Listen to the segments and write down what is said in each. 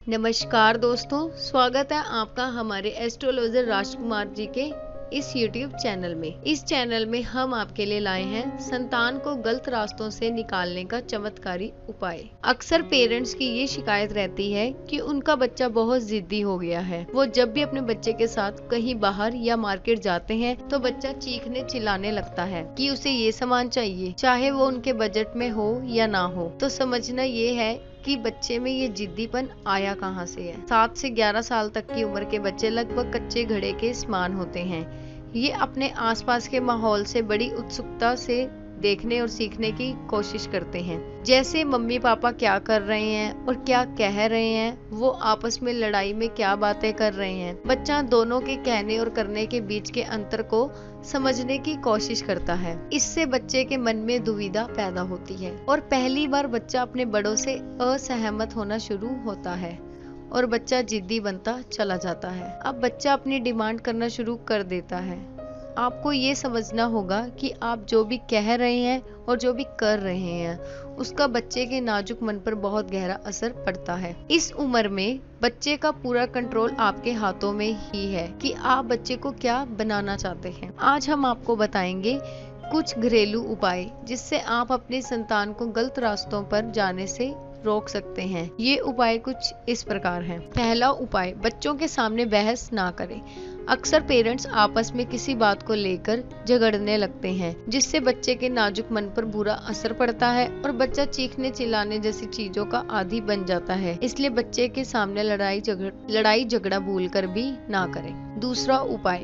नमस्कार दोस्तों, स्वागत है आपका हमारे एस्ट्रोलॉजर राजकुमार जी के इस YouTube चैनल में। इस चैनल में हम आपके लिए लाए हैं संतान को गलत रास्तों से निकालने का चमत्कारी उपाय। अक्सर पेरेंट्स की ये शिकायत रहती है कि उनका बच्चा बहुत जिद्दी हो गया है। वो जब भी अपने बच्चे के साथ कहीं बाहर या मार्केट जाते हैं तो बच्चा चीखने चिल्लाने लगता है कि उसे ये सामान चाहिए, चाहे वो उनके बजट में हो या ना हो। तो समझना ये है कि बच्चे में ये जिद्दीपन आया कहाँ से है। 7 से 11 साल तक की उम्र के बच्चे लगभग कच्चे घड़े के समान होते हैं। ये अपने आसपास के माहौल से बड़ी उत्सुकता से देखने और सीखने की कोशिश करते हैं। जैसे मम्मी पापा क्या कर रहे हैं और क्या कह रहे हैं, वो आपस में लड़ाई में क्या बातें कर रहे हैं। बच्चा दोनों के कहने और करने के बीच के अंतर को समझने की कोशिश करता है। इससे बच्चे के मन में दुविधा पैदा होती है और पहली बार बच्चा अपने बड़ों से असहमत होना शुरू होता है और बच्चा जिद्दी बनता चला जाता है। अब बच्चा अपनी डिमांड करना शुरू कर देता है। आपको ये समझना होगा कि आप जो भी कह रहे हैं और जो भी कर रहे हैं उसका बच्चे के नाजुक मन पर बहुत गहरा असर पड़ता है। इस उम्र में बच्चे का पूरा कंट्रोल आपके हाथों में ही है कि आप बच्चे को क्या बनाना चाहते हैं। आज हम आपको बताएंगे कुछ घरेलू उपाय जिससे आप अपने संतान को गलत रास्तों पर जाने से रोक सकते हैं। ये उपाय कुछ इस प्रकार हैं। पहला उपाय, बच्चों के सामने बहस ना करें। अक्सर पेरेंट्स आपस में किसी बात को लेकर झगड़ने लगते हैं जिससे बच्चे के नाजुक मन पर बुरा असर पड़ता है और बच्चा चीखने चिल्लाने जैसी चीजों का आदी बन जाता है। इसलिए बच्चे के सामने लड़ाई झगड़ा भूलकर भी ना करें। दूसरा उपाय,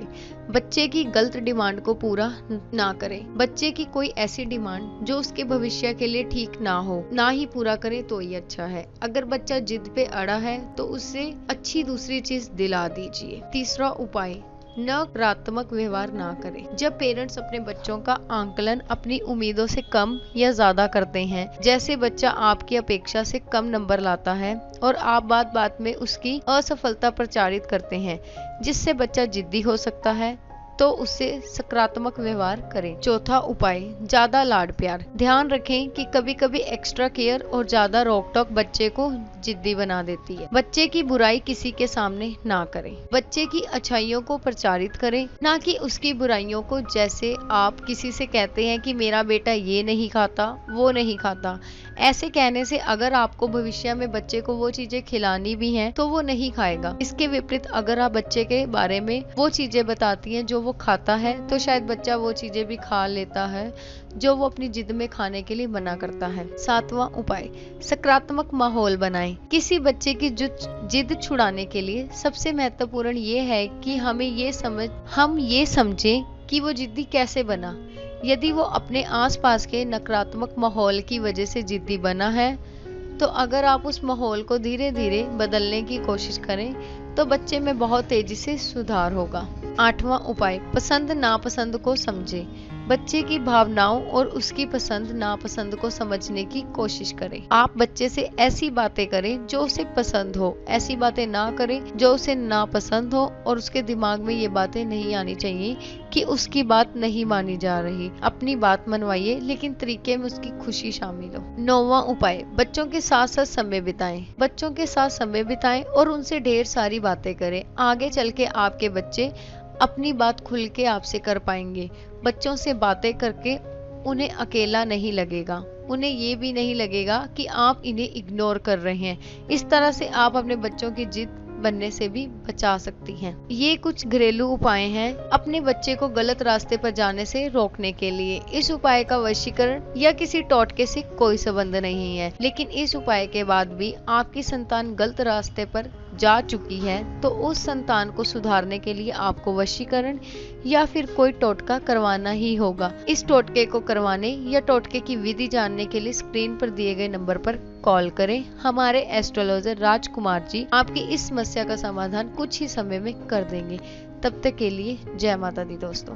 बच्चे की गलत डिमांड को पूरा ना करें। बच्चे की कोई ऐसी डिमांड जो उसके भविष्य के लिए ठीक ना हो, ना ही पूरा करें तो ही अच्छा है। अगर बच्चा जिद पे अड़ा है तो उससे अच्छी दूसरी चीज दिला दीजिए। तीसरा उपाय, नकारात्मक व्यवहार ना करें। जब पेरेंट्स अपने बच्चों का आंकलन अपनी उम्मीदों से कम या ज्यादा करते हैं, जैसे बच्चा आपकी अपेक्षा से कम नंबर लाता है और आप बात बात में उसकी असफलता प्रचारित करते हैं जिससे बच्चा जिद्दी हो सकता है, तो उससे सकारात्मक व्यवहार करें। चौथा उपाय, ज्यादा लाड प्यार। ध्यान रखें कि कभी कभी एक्स्ट्रा केयर और ज्यादा रोक टोक बच्चे को जिद्दी बना देती है। बच्चे की बुराई किसी के सामने ना करें। बच्चे की अच्छाइयों को प्रचारित करें, ना कि उसकी बुराइयों को। जैसे आप किसी से कहते हैं कि मेरा बेटा ये नहीं खाता, वो नहीं खाता। ऐसे कहने से अगर आपको भविष्य में बच्चे को वो चीजें खिलानी भी हैं तो वो नहीं खाएगा। इसके विपरीत अगर आप बच्चे के बारे में वो चीजें बताती हैं जो वो खाता है तो शायद बच्चा वो चीजें भी खा लेता है जो वो अपनी जिद में खाने के लिए मना करता है। सातवां उपाय, सकारात्मक माहौल बनाएं। किसी बच्चे की जिद छुड़ाने के लिए सबसे महत्वपूर्ण ये है कि हम ये समझें कि वो जिद्दी कैसे बना। यदि वो अपने आसपास के नकारात्मक माहौल की वजह से जिद्दी बना है तो अगर आप उस माहौल को धीरे धीरे बदलने की कोशिश करें तो बच्चे में बहुत तेजी से सुधार होगा। आठवां उपाय, पसंद नापसंद को समझें। बच्चे की भावनाओं और उसकी पसंद नापसंद को समझने की कोशिश करें। आप बच्चे से ऐसी बातें करें जो उसे पसंद हो, ऐसी बातें ना करें जो उसे नापसंद हो और उसके दिमाग में ये बातें नहीं आनी चाहिए कि उसकी बात नहीं मानी जा रही। अपनी बात मनवाइए लेकिन तरीके में उसकी खुशी शामिल हो। नौवां उपाय, बच्चों के साथ साथ समय बिताएं। बच्चों के साथ समय बिताएं और उनसे ढेर सारी बातें करें। आगे चल के आपके बच्चे अपनी बात खुल के आपसे कर पाएंगे। बच्चों से बातें करके उन्हें अकेला नहीं लगेगा, उन्हें ये भी नहीं लगेगा कि आप इन्हें इग्नोर कर रहे हैं। इस तरह से आप अपने बच्चों की जिद बनने से भी बचा सकती हैं। ये कुछ घरेलू उपाय हैं अपने बच्चे को गलत रास्ते पर जाने से रोकने के लिए। इस उपाय का वशीकरण या किसी टोटके से कोई संबंध नहीं है, लेकिन इस उपाय के बाद भी आपकी संतान गलत रास्ते पर जा चुकी है तो उस संतान को सुधारने के लिए आपको वशीकरण या फिर कोई टोटका करवाना ही होगा। इस टोटके को करवाने या टोटके की विधि जानने के लिए स्क्रीन पर दिए गए नंबर पर कॉल करें। हमारे एस्ट्रोलॉजर राजकुमार जी आपकी इस समस्या का समाधान कुछ ही समय में कर देंगे। तब तक के लिए जय माता दी दोस्तों।